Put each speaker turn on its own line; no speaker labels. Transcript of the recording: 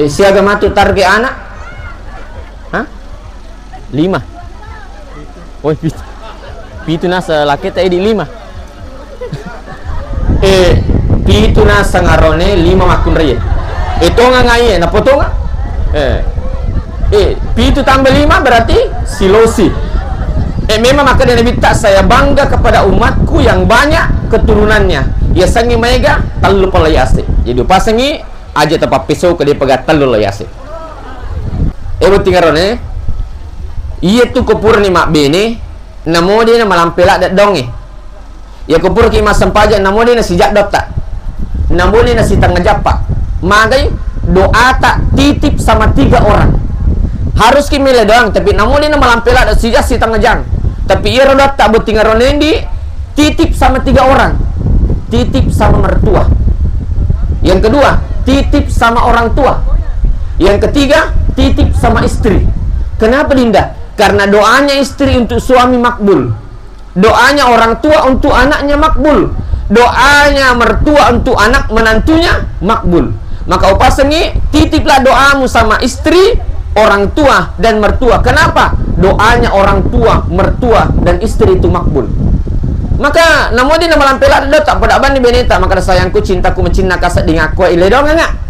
Siaga matu target anak. Hah? 5. Oh, pitu nasa laki tadi 5. Pitu nasa ngarone 5 makun raya. Itu ngai na potong. Pitu tambah 5 berarti silosi. Memang maka dia minta saya bangga kepada umatku yang banyak keturunannya. Ya sangi mega talu pelayase. Jadi pasangi aja tempat pisau ke dia pegat talu layase. Tinggaron iya tu kupur ni mak bene namo dia na malampelak dat dong ya kupur ki mas sempaja namo dia na sijak dot tak namo dia na sitang ngejapa magai doa tak titip sama 3 orang harus ki mele doang tapi namo dia na malampelak dat sijak sitang ngejang tapi ia rodat tak butingaron di titip sama 3 orang titip sama mertua yang kedua titip sama orang tua yang ketiga titip sama istri. Kenapa Dinda? Karena doanya istri untuk suami makbul, doanya orang tua untuk anaknya makbul, doanya mertua untuk anak menantunya makbul. Maka upasengi titiplah doamu sama istri, orang tua dan mertua. Kenapa? Doanya orang tua, mertua dan istri itu makbul. Maka namun dia nama lampela tak pada ban di beneta maka sayangku cintaku mencinta kasat di ngaku ile dong enggak